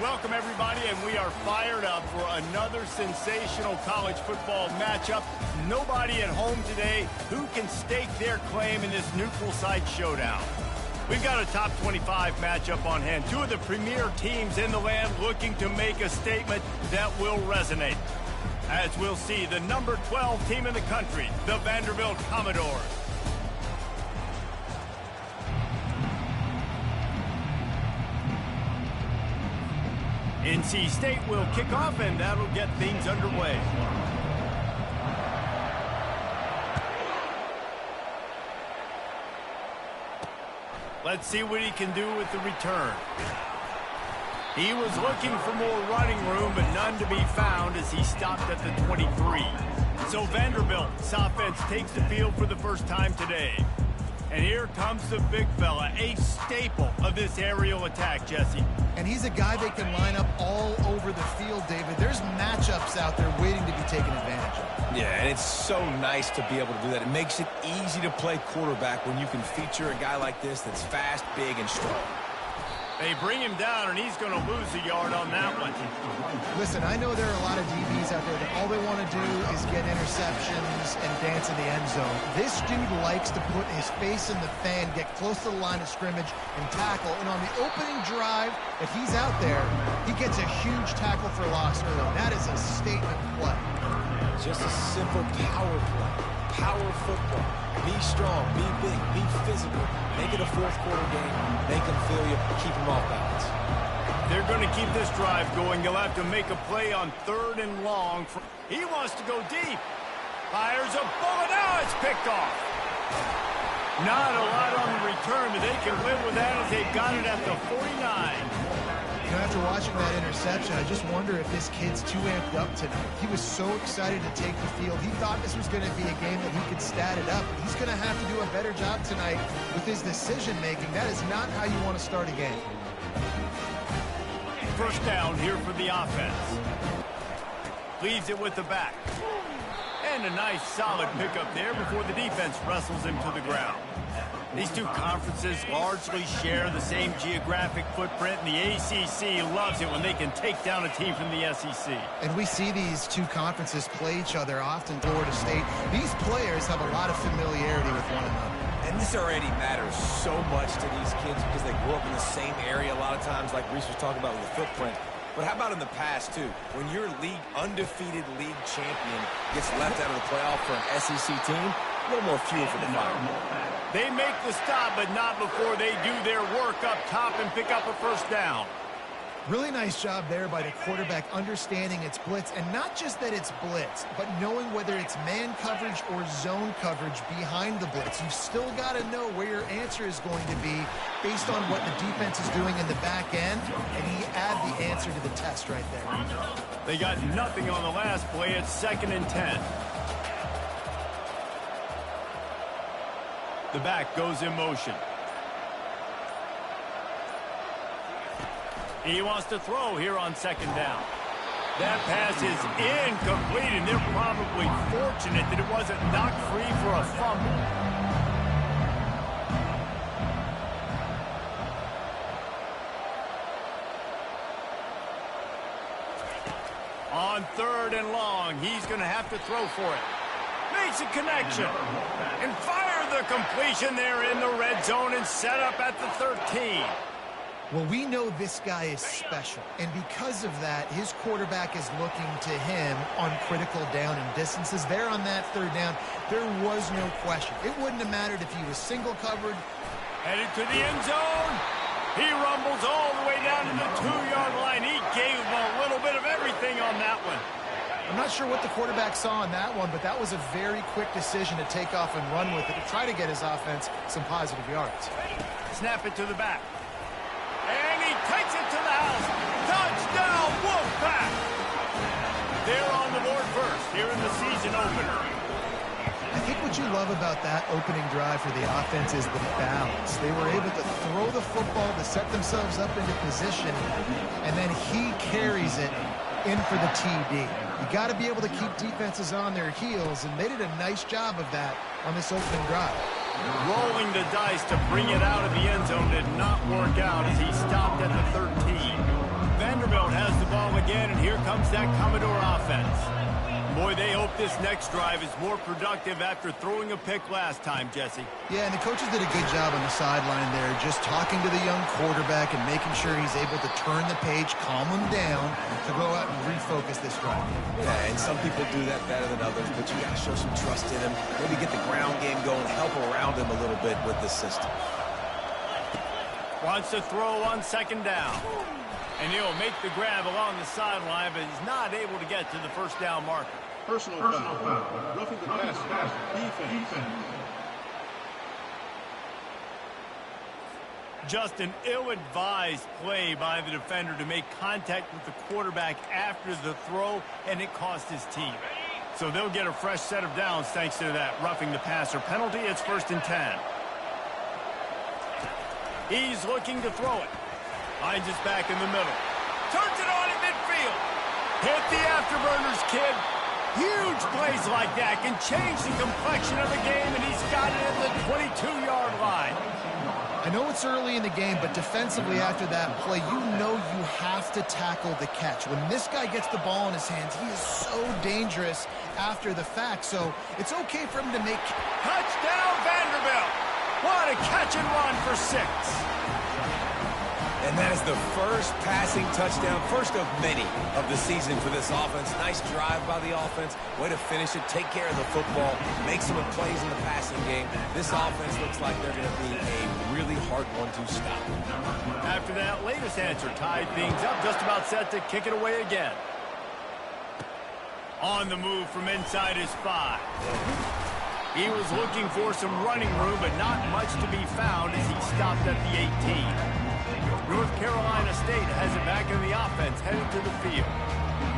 Welcome, everybody, and we are fired up for another sensational college football matchup. Nobody at home today who can stake their claim in this neutral site showdown. We've got a top 25 matchup on hand. Two of the premier teams in the land looking to make a statement that will resonate. As we'll see, the number 12 team in the country, the Vanderbilt Commodores. NC State will kick off, and that'll get things underway. Let's see what he can do with the return. He was looking for more running room, but none to be found as he stopped at the 23. So Vanderbilt's offense takes the field for the first time today. And here comes the big fella, a staple of this aerial attack, Jesse. And he's a guy they can line up all over the field, David. There's matchups out there waiting to be taken advantage of. Yeah, and it's so nice to be able to do that. It makes it easy to play quarterback when you can feature a guy like this that's fast, big, and strong. They bring him down, and he's going to lose a yard on that one. Listen, I know there are a lot of DBs out there that all they want to do is get interceptions and dance in the end zone. This dude likes to put his face in the fan, get close to the line of scrimmage, and tackle. And on the opening drive, if he's out there, he gets a huge tackle for loss early. That is a statement play. Just a simple power play. Power football. Be strong, be big, be physical. Make it a fourth-quarter game. Make them feel you, keep them off balance. They're going to keep this drive going. They'll have to make a play on 3rd and long. He wants to go deep. Fires a bullet. Now it's picked off. Not a lot on the return, but they can live with that as they've got it at the 49. After watching that interception, I just wonder if this kid's too amped up tonight. He was so excited to take the field. He thought this was going to be a game that he could stat it up. He's going to have to do a better job tonight with his decision-making. That is not how you want to start a game. First down here for the offense. Leaves it with the back. And a nice solid pickup there before the defense wrestles him to the ground. These two conferences largely share the same geographic footprint, and the ACC loves it when they can take down a team from the SEC. And we see these two conferences play each other often. Florida State, these players have a lot of familiarity with one another. And this already matters so much to these kids because they grew up in the same area a lot of times, like Reese was talking about with the footprint. But how about in the past, too? When your undefeated league champion gets left out of the playoff for an SEC team, a little more fuel for the fire. They make the stop, but not before they do their work up top and pick up a first down. Really nice job there by the quarterback understanding it's blitz, and not just that it's blitz, but knowing whether it's man coverage or zone coverage behind the blitz. You've still got to know where your answer is going to be based on what the defense is doing in the back end, and he add the answer to the test right there. They got nothing on the last play. It's 2nd and 10. The back goes in motion. He wants to throw here on 2nd down. That pass is incomplete, and they're probably fortunate that it wasn't knocked free for a fumble. On 3rd and long, he's going to have to throw for it. Makes a connection. And fire the completion there in the red zone and set up at the 13. Well, we know this guy is special, and because of that, his quarterback is looking to him on critical down and distances. There on that 3rd down, there was no question. It wouldn't have mattered if he was single covered. Headed to the end zone. He rumbles all the way down to the 2-yard line. He gave him a little bit of everything on that one. I'm not sure what the quarterback saw on that one, but that was a very quick decision to take off and run with it to try to get his offense some positive yards. Snap it to the back. And he takes it to the house. Touchdown, Wolfpack! They're on the board first here in the season opener. I think what you love about that opening drive for the offense is the balance. They were able to throw the football to set themselves up into position, and then he carries it in for the TD. You got to be able to keep defenses on their heels, and they did a nice job of that on this opening drive. Rolling the dice to bring it out of the end zone did not work out as he stopped at the 13. Vanderbilt has the ball again, and here comes that Commodore offense. Boy, they hope this next drive is more productive after throwing a pick last time, Jesse. Yeah, and the coaches did a good job on the sideline there, just talking to the young quarterback and making sure he's able to turn the page, calm him down to go out and refocus this drive. Yeah, and some people do that better than others, but you got to show some trust in him. Maybe get the ground game going, help around him a little bit with the system. Wants to throw on second down. And he'll make the grab along the sideline, but he's not able to get to the first down marker. Personal foul. Roughing the passer. Defense. Just an ill-advised play by the defender to make contact with the quarterback after the throw, and it cost his team. So they'll get a fresh set of downs thanks to that roughing the passer penalty. It's 1st and 10. He's looking to throw it. Finds his back in the middle. Turns it on at midfield. Hit the afterburners, kid. Huge plays like that can change the complexion of a game, and he's got it at the 22-yard line. I know it's early in the game, but defensively after that play, you know you have to tackle the catch. When this guy gets the ball in his hands, he is so dangerous after the fact, so it's okay for him to make... Touchdown, Vanderbilt! What a catch and run for 6. And that is the first passing touchdown, first of many of the season for this offense. Nice drive by the offense. Way to finish it, take care of the football, make some plays in the passing game. This offense looks like they're going to be a really hard one to stop. After that latest answer tied things up, just about set to kick it away again. On the move from inside his 5. He was looking for some running room, but not much to be found as he stopped at the 18. North Carolina State has it back in the offense, headed to the field.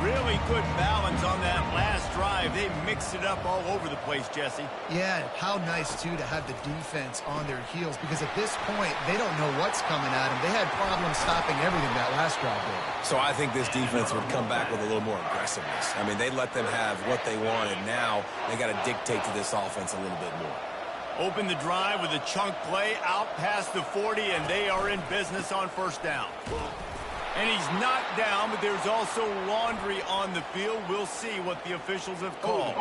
Really good balance on that last drive. They mixed it up all over the place, Jesse. Yeah, how nice, too, to have the defense on their heels, because at this point, they don't know what's coming at them. They had problems stopping everything that last drive did. So I think this defense would come back with a little more aggressiveness. I mean, they let them have what they wanted. Now they got to dictate to this offense a little bit more. Open the drive with a chunk play out past the 40, and they are in business on 1st down. And he's not down, but there's also laundry on the field. We'll see what the officials have called.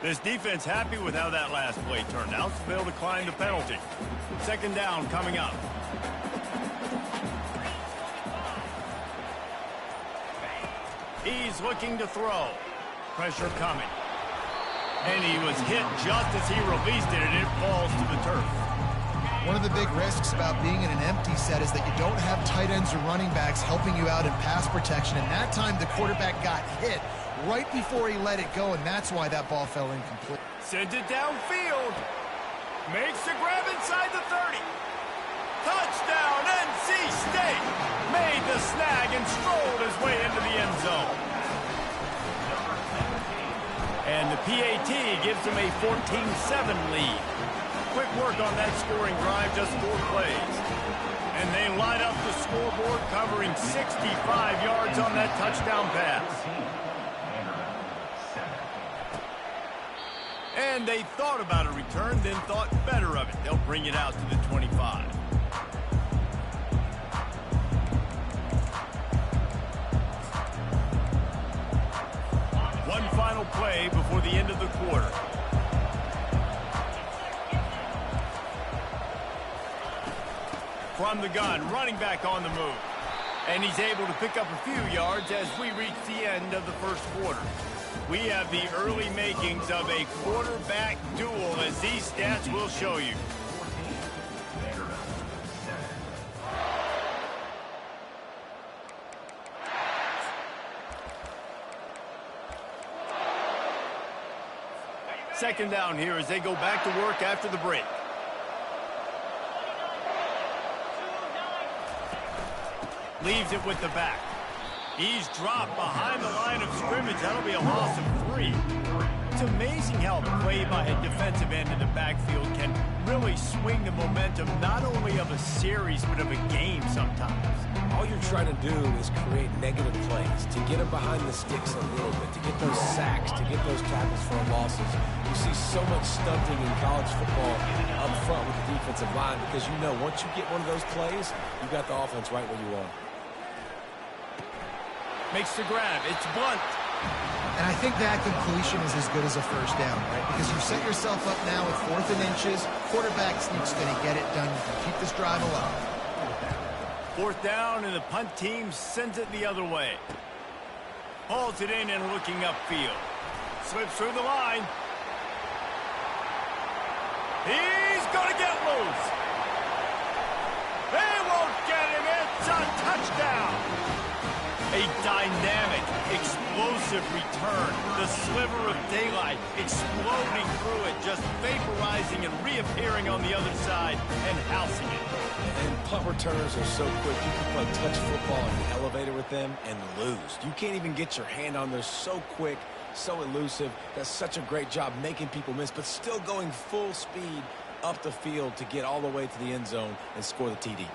This defense happy with how that last play turned out, so they'll decline the penalty. 2nd down coming up. He's looking to throw. Pressure coming. And he was hit just as he released it, and it falls to the turf. One of the big risks about being in an empty set is that you don't have tight ends or running backs helping you out in pass protection. And that time, the quarterback got hit right before he let it go, and that's why that ball fell incomplete. Sends it downfield. Makes the grab inside the 30. Touchdown, NC State. Made the snag and strolled his way into the end zone. And the PAT gives them a 14-7 lead. Quick work on that scoring drive, just 4 plays. And they light up the scoreboard, covering 65 yards on that touchdown pass. And they thought about a return, then thought better of it. They'll bring it out to the 25. One final play before the end of the quarter. From the gun, running back on the move. And he's able to pick up a few yards as we reach the end of the 1st quarter. We have the early makings of a quarterback duel, as these stats will show you. Second down here as they go back to work after the break. Leaves it with the back. He's dropped behind the line of scrimmage. That'll be a loss of 3. It's amazing how the play by a defensive end in the backfield can really swing the momentum not only of a series but of a game sometimes. all you're trying to do is create negative plays, to get them behind the sticks a little bit, to get those sacks, to get those tackles for losses. You see so much stunting in college football up front with the defensive line because you know once you get one of those plays, you've got the offense right where you want. Makes the grab. It's Blunt. And I think that completion is as good as a first down, right? Because you set yourself up now with 4th and inches. Quarterback sneak's going to get it done. You can keep this drive alive. 4th down, and the punt team sends it the other way. Hauls it in and looking upfield. Slips through the line. He's going to get loose. They won't get him. It's a touchdown. A dynamic, explosive return. The sliver of daylight exploding through it, just vaporizing and reappearing on the other side and housing it. And punt returners are so quick. You can play touch football in the elevator with them and lose. You can't even get your hand on them. They're so quick, so elusive. Does such a great job making people miss, but still going full speed up the field to get all the way to the end zone and score the TD.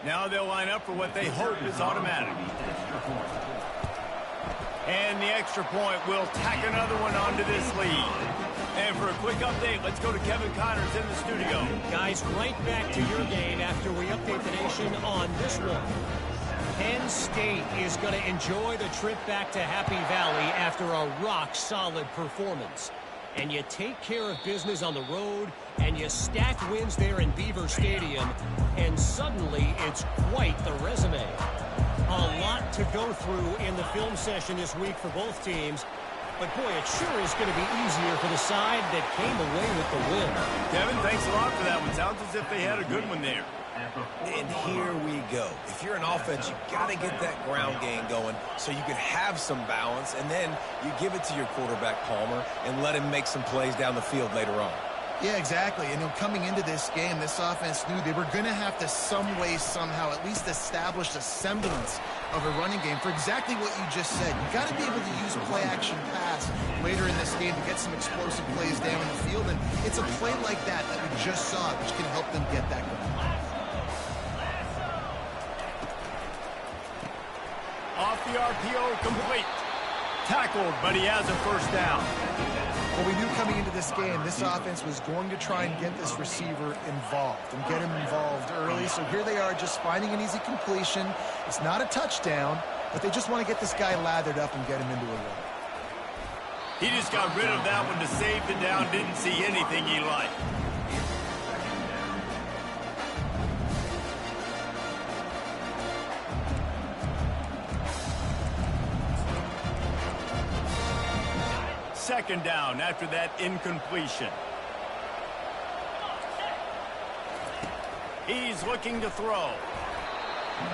Now they'll line up for what they hope is automatic. And the extra point will tack another one onto this lead. And for a quick update, let's go to Kevin Connors in the studio. Guys, right back to your game after we update the nation on this one. Penn State is going to enjoy the trip back to Happy Valley after a rock-solid performance. And you take care of business on the road, and you stack wins there in Beaver Stadium, and suddenly it's quite the resume. A lot to go through in the film session this week for both teams, but boy, it sure is going to be easier for the side that came away with the win. Kevin, thanks a lot for that one. Sounds as if they had a good one there. And here we go. If you're an offense, you got to get that ground game going so you can have some balance, and then you give it to your quarterback, Palmer, and let him make some plays down the field later on. Yeah, exactly. And coming into this game, this offense knew they were going to have to some way, somehow, at least establish a semblance of a running game for exactly what you just said. You got to be able to use play-action pass later in this game to get some explosive plays down in the field, and it's a play like that that we just saw, which can help them get that going. Off the RPO, complete. Tackled, but he has a first down. Well, we knew coming into this game, this offense was going to try and get this receiver involved and get him involved early. So here they are just finding an easy completion. It's not a touchdown, but they just want to get this guy lathered up and get him into a run. He just got rid of that one to save the down. Didn't see anything he liked. Second down after that incompletion. He's looking to throw.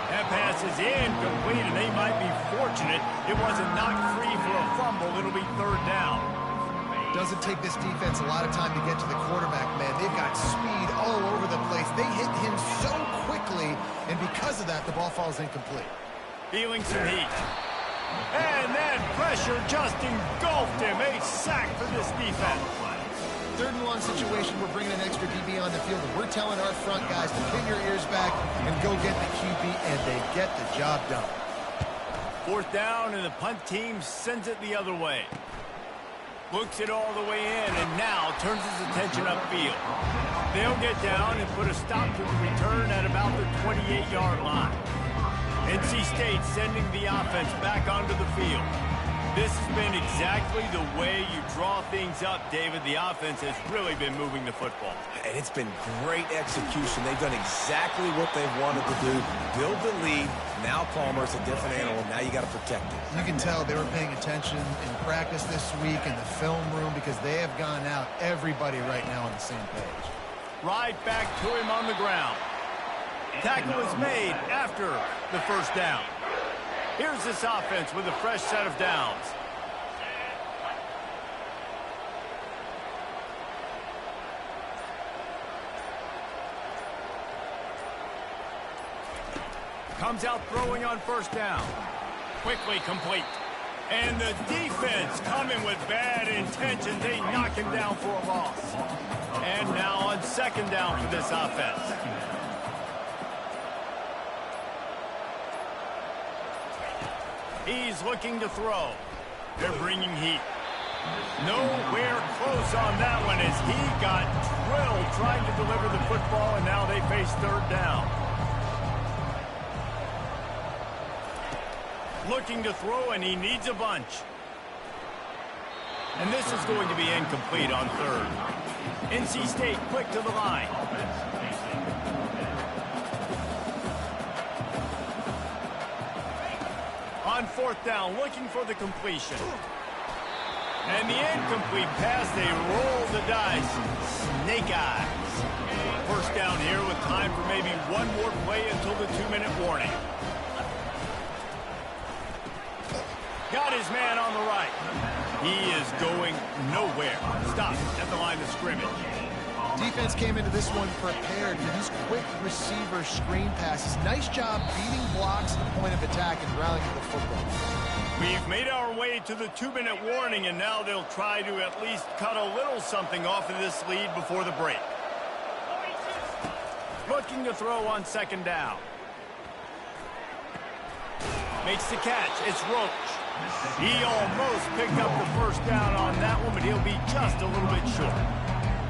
That pass is incomplete, and they might be fortunate it wasn't knocked free for a fumble. It'll be third down. Doesn't take this defense a lot of time to get to the quarterback, man. They've got speed all over the place. They hit him so quickly, and because of that, the ball falls incomplete. Feeling some heat. And then pressure just engulfed him. A sack for this defense. 3rd and 1 situation, we're bringing an extra DB on the field, and we're telling our front guys to pin your ears back and go get the QB, and they get the job done. 4th down, and the punt team sends it the other way. Looks it all the way in, and now turns his attention upfield. They'll get down and put a stop to the return at about the 28-yard line. NC State sending the offense back onto the field. This has been exactly the way you draw things up, David. The offense has really been moving the football. And it's been great execution. They've done exactly what they've wanted to do. Build the lead. Now Palmer's a different animal. Now you got to protect it. You can tell they were paying attention in practice this week in the film room because they have gone out, everybody right now on the same page. Right back to him on the ground. Tackle is made after the first down. Here's this offense with a fresh set of downs. Comes out throwing on first down. Quickly complete. And the defense coming with bad intentions. They knock him down for a loss. And now on second down for this offense. He's looking to throw. They're bringing heat. Nowhere close on that one as he got drilled trying to deliver the football, and now they face third down. Looking to throw, and he needs a bunch. And this is going to be incomplete on third. NC State quick to the line. On fourth down, looking for the completion. And the incomplete pass, they roll the dice. Snake eyes. First down here with time for maybe one more play until the 2-minute warning. Got his man on the right. He is going nowhere. Stopped at the line of scrimmage. Defense came into this one prepared for these quick receiver screen passes. Nice job beating blocks at the point of attack and rallying the football. We've made our way to the 2-minute warning, and now they'll try to at least cut a little something off of this lead before the break. Looking to throw on second down. Makes the catch. It's Roach. He almost picked up the first down on that one, but he'll be just a little bit short.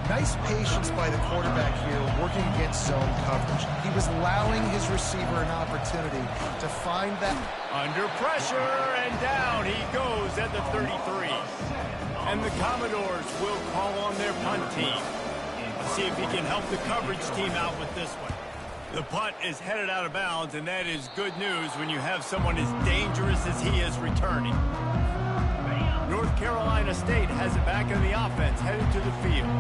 Nice patience by the quarterback here working against zone coverage. He was allowing his receiver an opportunity to find that. Under pressure, and down he goes at the 33. And the Commodores will call on their punt team. Let's see if he can help the coverage team out with this one. The punt is headed out of bounds, and that is good news when you have someone as dangerous as he is returning. North Carolina State has it back in the offense, headed to the field.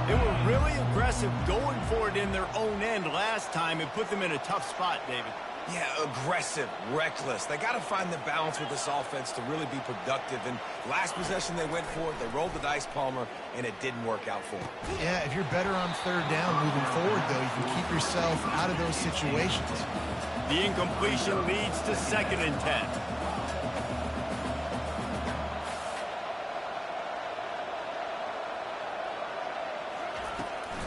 They were really aggressive going for it in their own end last time and put them in a tough spot, David. Yeah, aggressive, reckless. They got to find the balance with this offense to really be productive. And last possession they went for it, they rolled the dice, Palmer, and it didn't work out for them. Yeah, if you're better on third down moving forward, though, you can keep yourself out of those situations. The incompletion leads to 2nd and 10.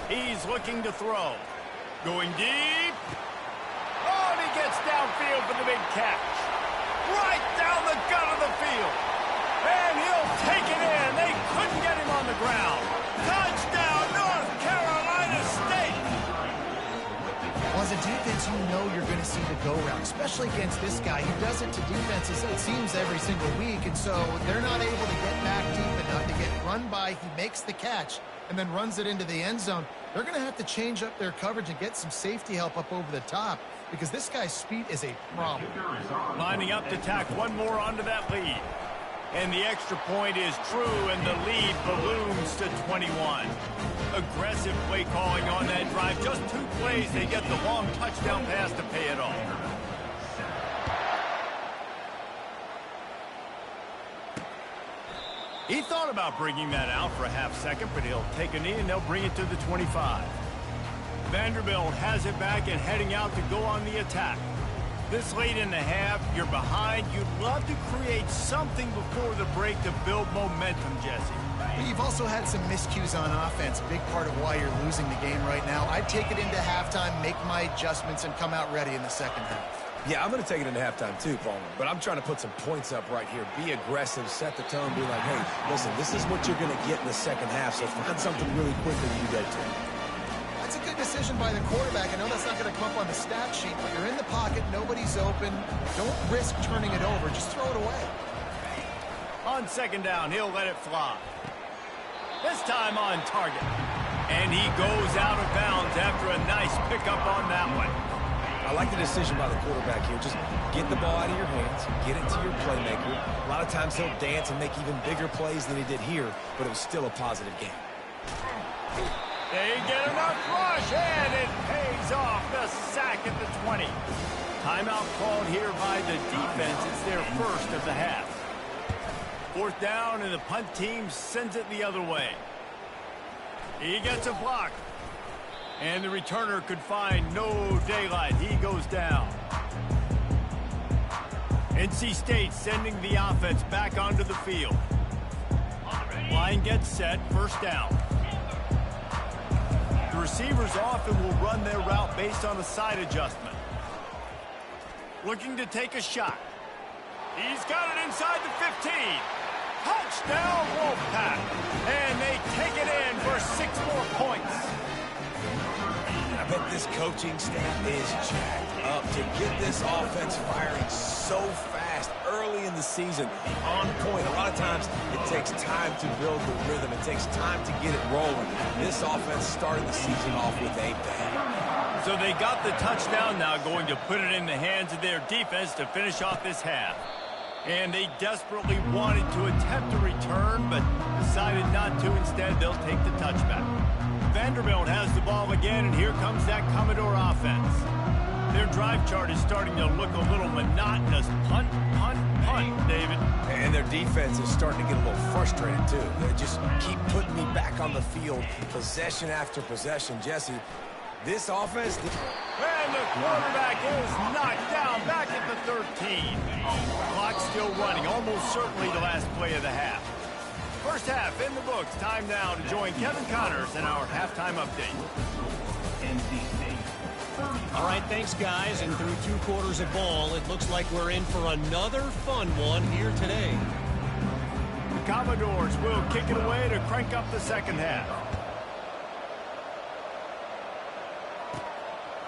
He's looking to throw. Going deep. Oh, and he gets downfield for the big catch. Right down the gut of the field. And he'll take it in. They couldn't get him on the ground. Touchdown, North Carolina State. Well, as a defense, you know you're going to see the go-round, especially against this guy. He does it to defenses, it seems, every single week, and so they're not able to get back deep enough to get run by. He makes the catch and then runs it into the end zone. They're going to have to change up their coverage and get some safety help up over the top because this guy's speed is a problem. Lining up to tack one more onto that lead. And the extra point is true, and the lead balloons to 21. Aggressive play calling on that drive. Just 2 plays, they get the long touchdown pass to pay it off. He thought about bringing that out for a half second, but he'll take a knee and they'll bring it to the 25. Vanderbilt has it back and heading out to go on the attack. This late in the half, you're behind. You'd love to create something before the break to build momentum, Jesse. You've also had some miscues on offense, a big part of why you're losing the game right now. I'd take it into halftime, make my adjustments, and come out ready in the second half. Yeah, I'm going to take it into halftime too, Palmer. But I'm trying to put some points up right here. Be aggressive, set the tone, be like, hey, listen, this is what you're going to get in the second half, so find something really quick that you get to. That's a good decision by the quarterback. I know that's not going to come up on the stat sheet, but you're in the pocket, nobody's open. Don't risk turning it over. Just throw it away. On second down, he'll let it fly. This time on target. And he goes out of bounds after a nice pickup on that one. I like the decision by the quarterback here. Just get the ball out of your hands, get it to your playmaker. A lot of times he'll dance and make even bigger plays than he did here, but it was still a positive game. They get enough rush, and it pays off. The sack at the 20. Timeout called here by the defense. It's their first of the half. Fourth down, and the punt team sends it the other way. He gets a block. And the returner could find no daylight. He goes down. NC State sending the offense back onto the field. Line gets set, first down. The receivers often will run their route based on a side adjustment. Looking to take a shot. He's got it inside the 15. Touchdown, Wolfpack. And they take it in for 6 more points. I bet this coaching staff is jacked up to get this offense firing so fast early in the season. On point. A lot of times it takes time to build the rhythm. It takes time to get it rolling. This offense started the season off with a bang. So they got the touchdown now, going to put it in the hands of their defense to finish off this half. And they desperately wanted to attempt a return, but decided not to. Instead, they'll take the touchback. Vanderbilt has the ball again, and here comes that Commodore offense. Their drive chart is starting to look a little monotonous. Punt, punt, punt, David. And their defense is starting to get a little frustrated, too. They just keep putting me back on the field, possession after possession. Jesse, this offense... And the quarterback is knocked down back at the 13. Clock still running, almost certainly the last play of the half. First half in the books. Time now to join Kevin Connors in our halftime update. All right, thanks, guys. And through 2 quarters of ball, it looks like we're in for another fun one here today. The Commodores will kick it away to crank up the second half.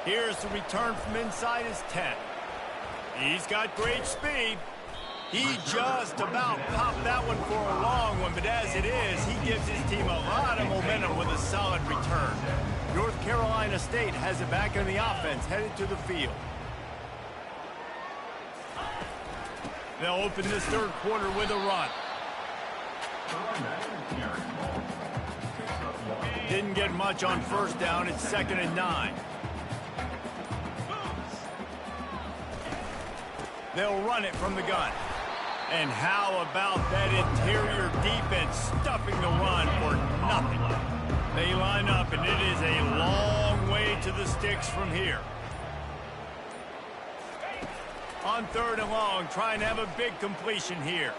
Here's the return from inside his 10. He's got great speed. He just about popped that one for a long one, but as it is, he gives his team a lot of momentum with a solid return. North Carolina State has it back in the offense, headed to the field. They'll open this third quarter with a run. Didn't get much on first down. It's 2nd and 9. They'll run it from the gun. And how about that interior defense stuffing the run for nothing? They line up, and it is a long way to the sticks from here. On 3rd and long, trying to have a big completion here.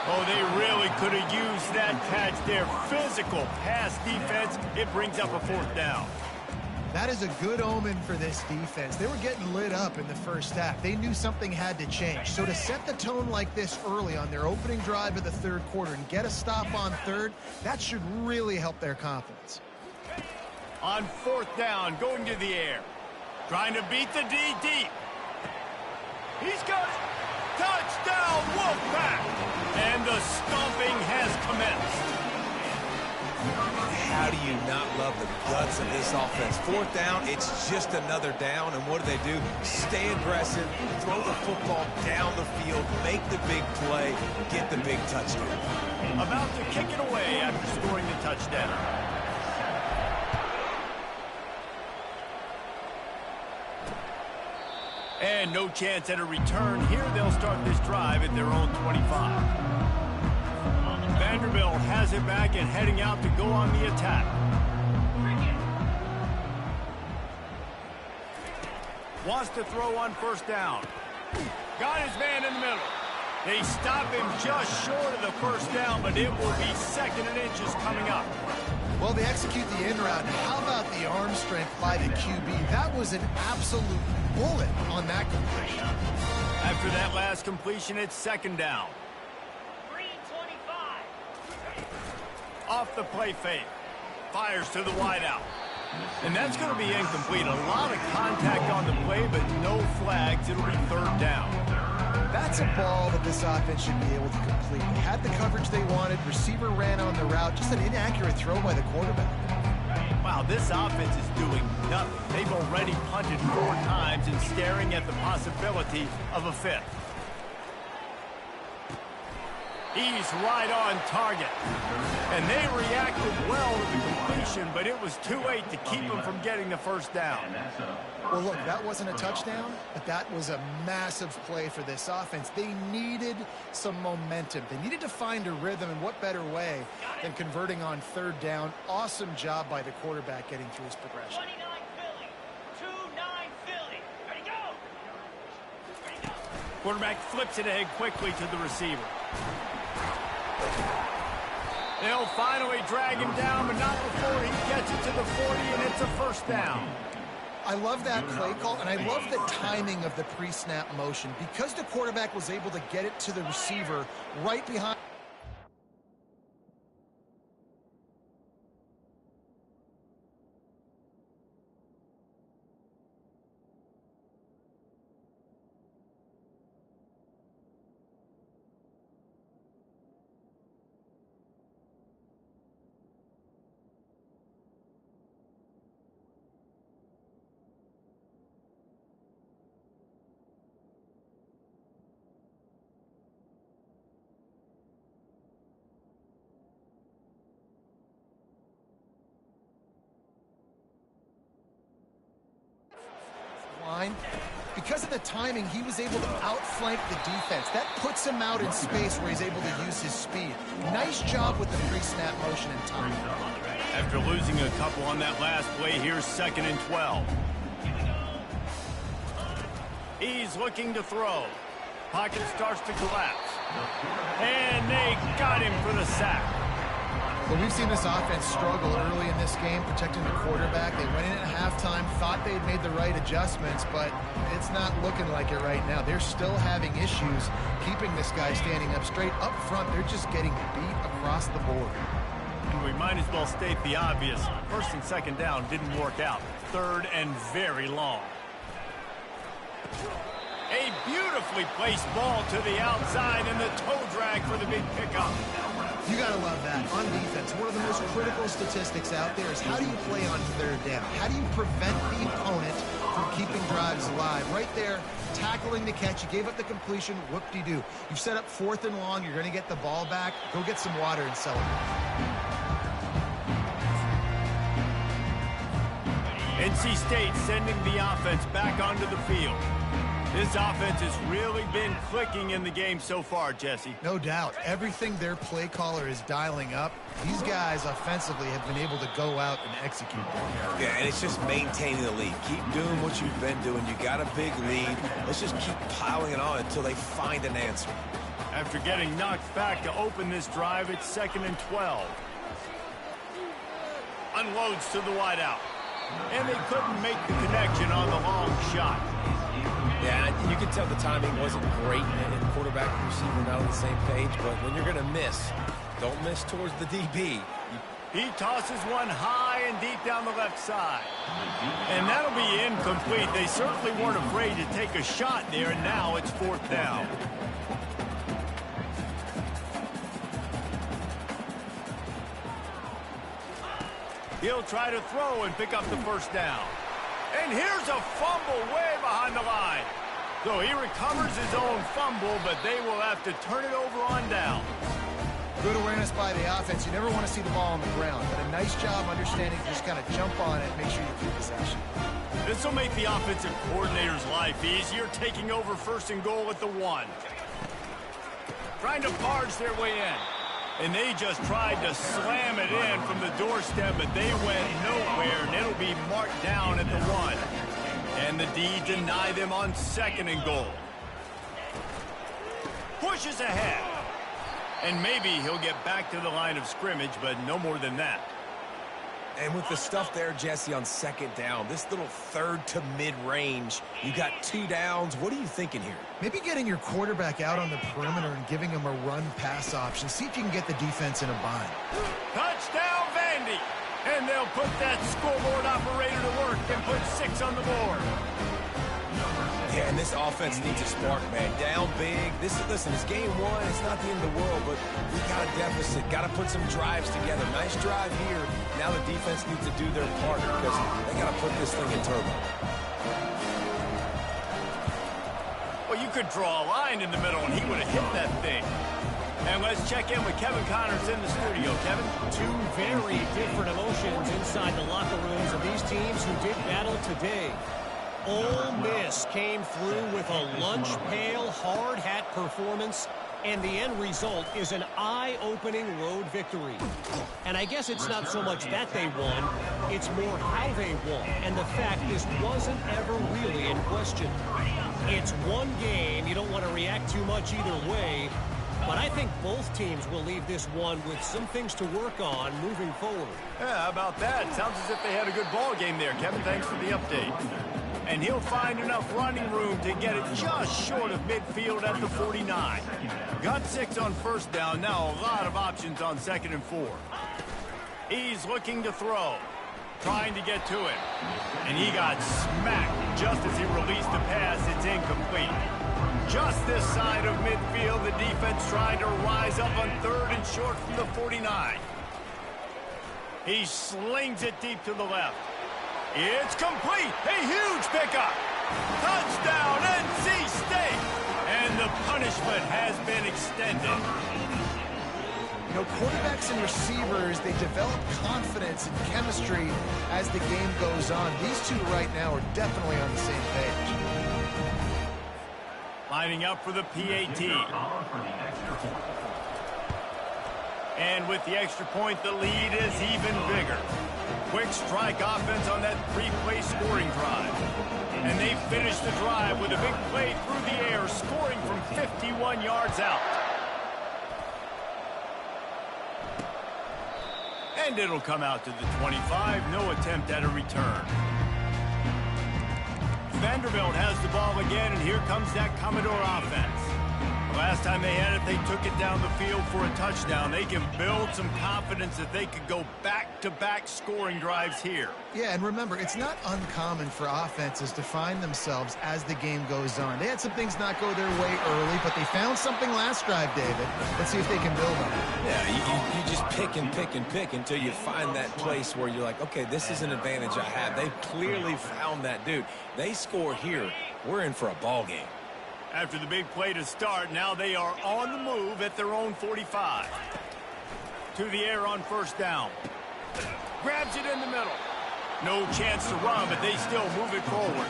Oh, they really could have used that catch there. Physical pass defense. It brings up a 4th down. That is a good omen for this defense. They were getting lit up in the first half. They knew something had to change. So to set the tone like this early on their opening drive of the 3rd quarter and get a stop on 3rd, that should really help their confidence. On 4th down, going to the air. Trying to beat the D deep. He's got it. Touchdown, Wolfpack! And the stomping has commenced. How do you not love the guts of this offense? 4th down, it's just another down, and what do? Stay aggressive, throw the football down the field, make the big play, get the big touchdown. About to kick it away after scoring the touchdown. And no chance at a return. Here they'll start this drive at their own 25. Vanderbilt has it back and heading out to go on the attack. Wants to throw on 1st down. Got his man in the middle. They stop him just short of the 1st down, but it will be 2nd and inches coming up. Well, they execute the in route. How about the arm strength by the QB? That was an absolute bullet on that completion. After that last completion, it's 2nd down. Off the play fake. Fires to the wideout. And that's going to be incomplete. A lot of contact on the play, but no flags. It'll be 3rd down. That's a ball that this offense should be able to complete. They had the coverage they wanted. Receiver ran on the route. Just an inaccurate throw by the quarterback. Wow, this offense is doing nothing. They've already punted 4 times and staring at the possibility of a 5th. He's right on target. And they reacted well to the completion, but it was too late to keep him from getting the 1st down. Well, look, that wasn't a touchdown, but that was a massive play for this offense. They needed some momentum. They needed to find a rhythm, and what better way than converting on 3rd down. Awesome job by the quarterback getting through his progression. 29 Philly. 2-9 Philly. Ready, go. Ready, go. Quarterback flips it ahead quickly to the receiver. They'll finally drag him down, but not before he gets it to the 40, and it's a 1st down. I love that play call, and I love the timing of the pre-snap motion because the quarterback was able to get it to the receiver right behind. Because of the timing, he was able to outflank the defense. That puts him out in space where he's able to use his speed. Nice job with the pre-snap motion and timing. After losing a couple on that last play, here's 2nd and 12. He's looking to throw. Pocket starts to collapse. And they got him for the sack. Well, we've seen this offense struggle early in this game, protecting the quarterback. They went in at halftime, thought they'd made the right adjustments, but it's not looking like it right now. They're still having issues keeping this guy standing up straight. Up front, they're just getting beat across the board. We might as well state the obvious. 1st and 2nd down didn't work out. 3rd and very long. A beautifully placed ball to the outside and the toe drag for the big pickup. You got to love that. On defense, one of the most critical statistics out there is how do you play on 3rd down? How do you prevent the opponent from keeping drives alive? Right there, tackling the catch. You gave up the completion. Whoop-de-doo. You've set up 4th and long. You're going to get the ball back. Go get some water and celebrate. NC State sending the offense back onto the field. This offense has really been clicking in the game so far, Jesse. No doubt. Everything their play caller is dialing up, these guys offensively have been able to go out and execute them. Yeah, and it's just maintaining the lead. Keep doing what you've been doing. You got a big lead. Let's just keep piling it on until they find an answer. After getting knocked back to open this drive, it's 2nd and 12. Unloads to the wideout. And they couldn't make the connection on the long shot. Yeah, you can tell the timing wasn't great, and quarterback and receiver not on the same page, but when you're going to miss, don't miss towards the DB. He tosses one high and deep down the left side. And that'll be incomplete. They certainly weren't afraid to take a shot there, and now it's 4th down. He'll try to throw and pick up the 1st down. And here's a fumble way behind the line. So he recovers his own fumble, but they will have to turn it over on down. Good awareness by the offense. You never want to see the ball on the ground, but a nice job understanding to just kind of jump on it, make sure you keep possession. This will make the offensive coordinator's life easier, taking over 1st and goal at the 1. Trying to barge their way in. And they just tried to slam it in from the doorstep, but they went nowhere, and it'll be marked down at the 1. And the D deny them on 2nd and goal. Pushes ahead. And maybe he'll get back to the line of scrimmage, but no more than that. And with the stuff there, Jesse, on 2nd down, this little 3rd to mid-range, you got 2 downs. What are you thinking here? Maybe getting your quarterback out on the perimeter and giving him a run-pass option. See if you can get the defense in a bind. Touchdown, Vandy! And they'll put that scoreboard operator to work and put 6 on the board. Yeah, and this offense needs a spark, man. Down big. Listen, it's game 1. It's not the end of the world, but we got a deficit. Got to put some drives together. Nice drive here. Now the defense needs to do their part because they got to put this thing in turbo. Well, you could draw a line in the middle, and he would have hit that thing. And let's check in with Kevin Connors in the studio. Kevin? 2 very different emotions inside the locker rooms of these teams who did battle today. Ole Miss came through with a lunch pail hard hat performance, and the end result is an eye-opening road victory. And I guess it's not so much that they won, it's more how they won, and the fact this wasn't ever really in question. It's one game, you don't want to react too much either way, But I think both teams will leave this one with some things to work on moving forward. Yeah, how about that? Sounds as if they had a good ball game there, Kevin. Thanks for the update. And he'll find enough running room to get it just short of midfield at the 49. Got 6 on first down. Now a lot of options on 2nd and 4. He's looking to throw. Trying to get to it. And he got smacked just as he released the pass. It's incomplete. Just this side of midfield, the defense trying to rise up on 3rd and short from the 49. He slings it deep to the left. It's complete. A huge pickup. Touchdown, NC State. And the punishment has been extended. You know, quarterbacks and receivers, they develop confidence and chemistry as the game goes on. These two right now are definitely on the same page. Lining up for the PAT. And with the extra point, the lead is even bigger. Quick strike offense on that 3-play scoring drive. And they finish the drive with a big play through the air, scoring from 51 yards out. And it'll come out to the 25. No attempt at a return. Vanderbilt has the ball again, and here comes that Commodore offense. Last time they had it, they took it down the field for a touchdown. They can build some confidence that they could go back-to-back scoring drives here. Yeah, and remember, it's not uncommon for offenses to find themselves as the game goes on. They had some things not go their way early, but they found something last drive, David. Let's see if they can build on it. Yeah, you just pick and pick and pick until you find that place where you're like, okay, this is an advantage I have. They've clearly found that, dude. They score here, we're in for a ball game. After the big play to start, now they are on the move at their own 45. To the air on first down. Grabs it in the middle. No chance to run, but they still move it forward.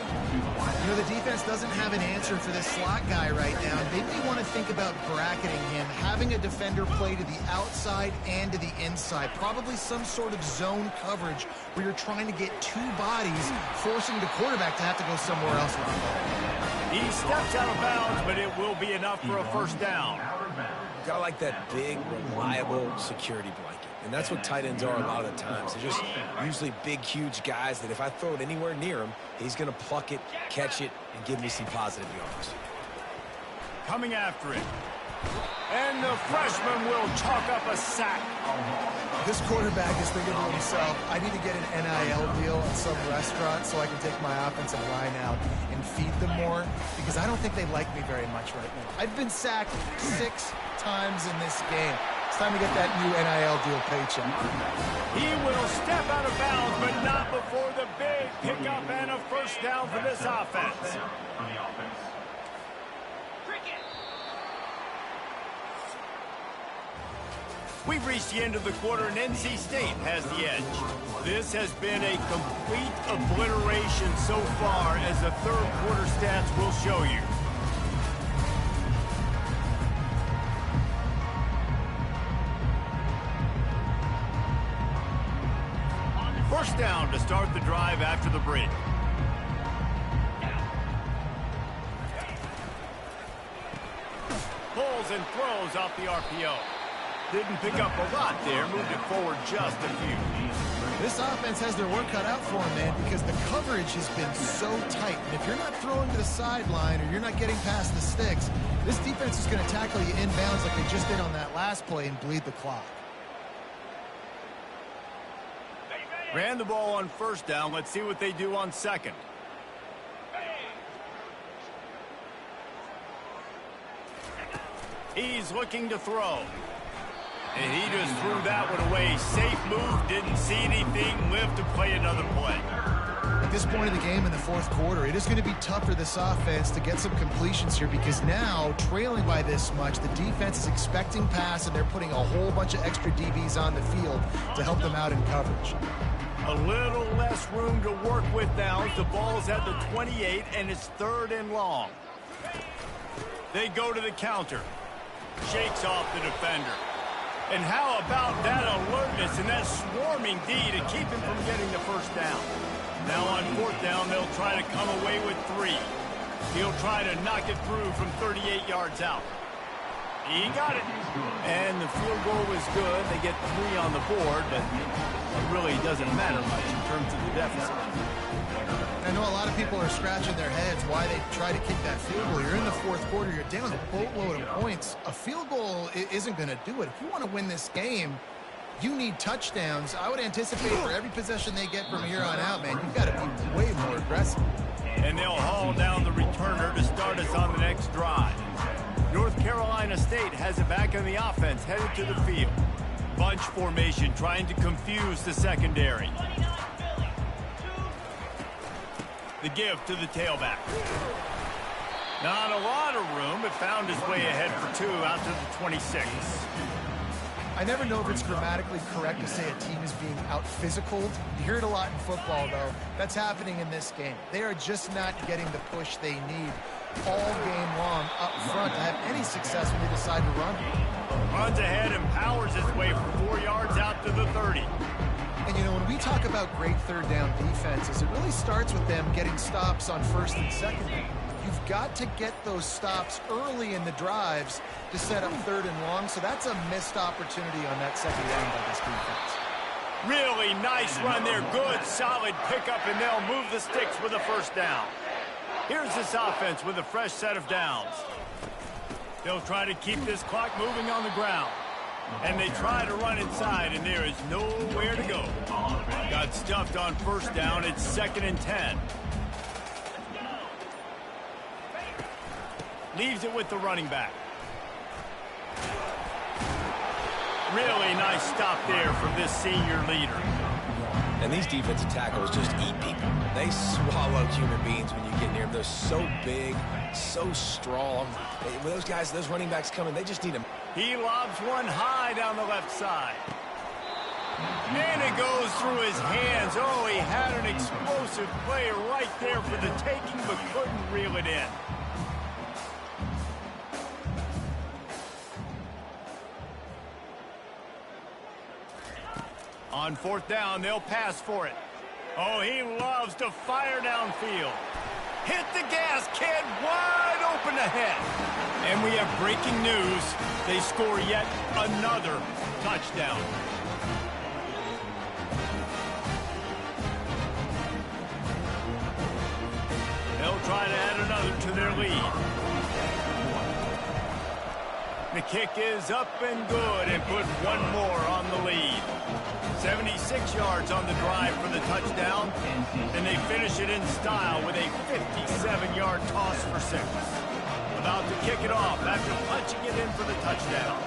You know, the defense doesn't have an answer for this slot guy right now. They may want to think about bracketing him, having a defender play to the outside and to the inside. Probably some sort of zone coverage where you're trying to get 2 bodies, forcing the quarterback to have to go somewhere else with the ball. He steps out of bounds, but it will be enough for a first down. Got like that big, reliable security blanket. And that's what tight ends are a lot of the times. They're just usually big, huge guys that if I throw it anywhere near him, he's going to pluck it, catch it, and give me some positive yards. Coming after it. And the freshman will chalk up a sack. This quarterback is thinking to himself, I need to get an NIL deal at some restaurant so I can take my offensive line out and feed them more, because I don't think they like me very much right now. I've been sacked 6 times in this game. It's time to get that new NIL deal paycheck. He will step out of bounds, but not before the big pickup and a first down for this offense. We've reached the end of the quarter, and NC State has the edge. This has been a complete obliteration so far, as the third quarter stats will show you. First down to start the drive after the break. Pulls and throws off the RPO. Didn't pick up a lot there, moved it forward just a few. This offense has their work cut out for them, man, because the coverage has been so tight. And if you're not throwing to the sideline or you're not getting past the sticks, this defense is going to tackle you inbounds like they just did on that last play and bleed the clock. Ran the ball on first down. Let's see what they do on second. He's looking to throw. And he just threw that one away. Safe move, didn't see anything, lived to play another play. At this point in the game in the fourth quarter, it is going to be tough for this offense to get some completions here, because now, trailing by this much, the defense is expecting pass, and they're putting a whole bunch of extra DBs on the field to help them out in coverage. A little less room to work with now. The ball's at the 28, and it's 3rd and long. They go to the counter. Shakes off the defender. And how about that alertness and that swarming D to keep him from getting the first down? Now on 4th down, they'll try to come away with 3. He'll try to knock it through from 38 yards out. He got it. And the field goal was good. They get 3 on the board, but it really doesn't matter much in terms of the deficit. I know a lot of people are scratching their heads why they try to kick that field goal. You're in the fourth quarter. You're down a boatload of points. A field goal isn't going to do it. If you want to win this game, you need touchdowns. I would anticipate for every possession they get from here on out, man, you've got to be way more aggressive. And they'll haul down the returner to start us on the next drive. North Carolina State has it back on the offense, headed to the field. Bunch formation trying to confuse the secondary. The give to the tailback. Not a lot of room, but found his way ahead for 2 out to the 26. I never know if it's grammatically correct to say a team is being out-physicaled. You hear it a lot in football, though. That's happening in this game. They are just not getting the push they need all game long up front to have any success when they decide to run. Runs ahead and powers his way for 4 yards out to the 30. And, you know, when we talk about great third down defenses, it really starts with them getting stops on first and second down. You've got to get those stops early in the drives to set up third and long, so that's a missed opportunity on that second down by this defense. Really nice run there. Good, solid pickup, and they'll move the sticks with a first down. Here's this offense with a fresh set of downs. They'll try to keep this clock moving on the ground. And they try to run inside, and there is nowhere to go. Got stuffed on first down. It's 2nd and 10. Leaves it with the running back. Really nice stop there from this senior leader. And these defensive tackles just eat people. They swallow human beings when you get near them. They're so big, so strong. With those guys, those running backs coming, they just need them. He lobs one high down the left side. And it goes through his hands. Oh, he had an explosive play right there for the taking, but couldn't reel it in. On 4th down, they'll pass for it. Oh, he loves to fire downfield. Hit the gas, kid, wide open ahead. And we have breaking news. They score yet another touchdown. They'll try to add another to their lead. The kick is up and good and put one more on the lead. 76 yards on the drive for the touchdown, and they finish it in style with a 57-yard toss for 6. About to kick it off after punching it in for the touchdown.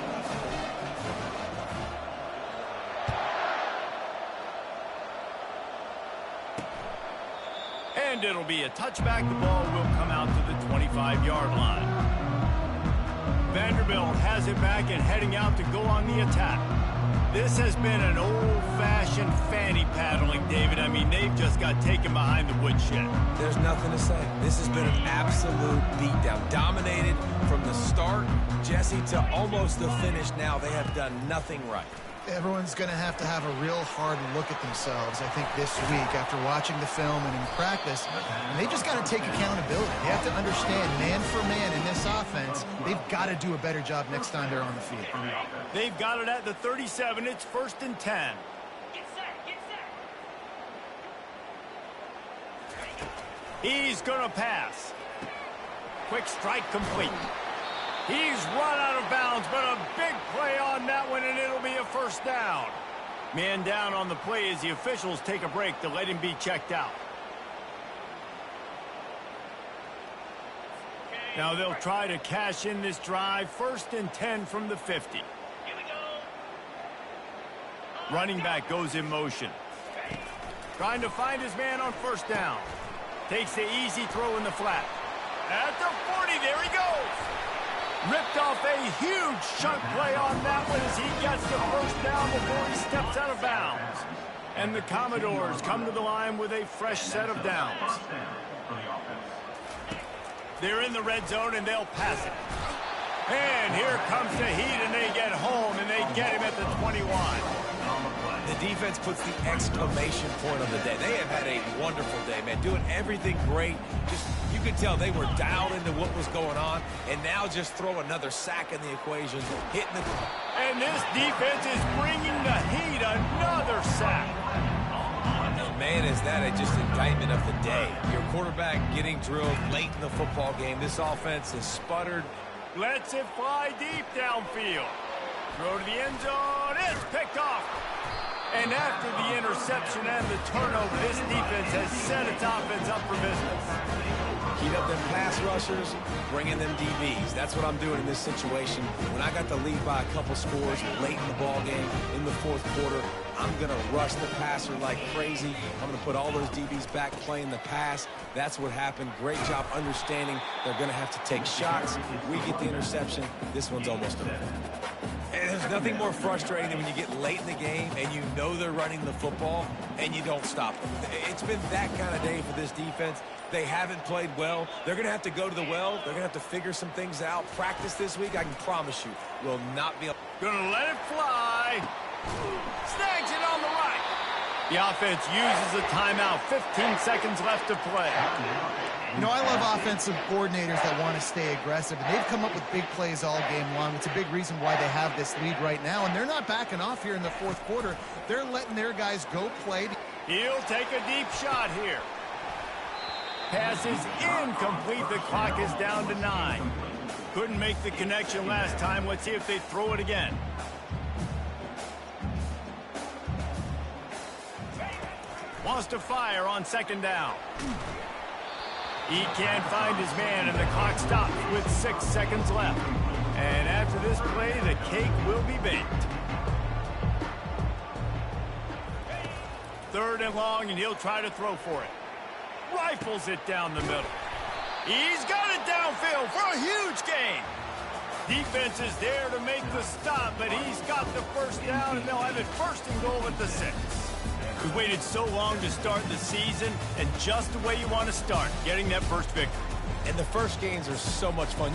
And it'll be a touchback. The ball will come out to the 25-yard line. Vanderbilt has it back and heading out to go on the attack. This has been an old-fashioned fanny paddling, David. I mean, they've just got taken behind the woodshed. There's nothing to say. This has been an absolute beatdown. Dominated from the start, Jesse, to almost the finish now. They have done nothing right. Everyone's going to have a real hard look at themselves, I think, this week after watching the film and in practice. And they just got to take accountability. They have to understand, man for man in this offense, they've got to do a better job next time they're on the field. They've got it at the 37. It's 1st and 10. Get set, get set. He's going to pass. Quick strike complete. He's run out of bounds, but a big play on that one, and it'll be a first down. Man down on the play as the officials take a break to let him be checked out. Now they'll try to cash in this drive. 1st and 10 from the 50. Here we go. Running back goes in motion. Trying to find his man on first down. Takes the easy throw in the flat. At the 40, there he goes. Ripped off a huge chunk play on that one as he gets the first down before he steps out of bounds. And the Commodores come to the line with a fresh set of downs. They're in the red zone and they'll pass it. And here comes the heat and they get home and they get him at the 21. The defense puts the exclamation point on the day. They have had a wonderful day, man. Doing everything great. Just, you You could tell they were dialed into what was going on, and now just throw another sack in the equation, hitting the... And this defense is bringing the heat. Another sack. Man, is that just indictment of the day. Your quarterback getting drilled late in the football game. This offense is sputtered. Lets it fly deep downfield. Throw to the end zone. It's picked off. And after the interception and the turnover, this defense has set its offense up for business. Heat up them pass rushers, bring in them DBs. That's what I'm doing in this situation. When I got the lead by a couple scores late in the ball game, in the fourth quarter, I'm going to rush the passer like crazy. I'm going to put all those DBs back playing the pass. That's what happened. Great job understanding they're going to have to take shots. We get the interception. This one's almost over. And there's nothing more frustrating than when you get late in the game and you know they're running the football and you don't stop them. It's been that kind of day for this defense. They haven't played well. They're going to have to go to the well. They're going to have to figure some things out. Practice this week, I can promise you, will not be... Going to let it fly. Snags it on the right. The offense uses a timeout. 15 seconds left to play. You know, I love offensive coordinators that want to stay aggressive, and they've come up with big plays all game long. It's a big reason why they have this lead right now, and they're not backing off here in the fourth quarter. They're letting their guys go play. He'll take a deep shot here. Pass is incomplete. The clock is down to 9. Couldn't make the connection last time. Let's see if they throw it again. Wants to fire on second down. He can't find his man, and the clock stops with 6 seconds left. And after this play, the cake will be baked. 3rd and long, and he'll try to throw for it. Rifles it down the middle. He's got it downfield for a huge gain. Defense is there to make the stop, but he's got the first down, and they'll have it 1st and goal at the 6. We waited so long to start the season, and just the way you want to start, getting that first victory. And the first games are so much fun.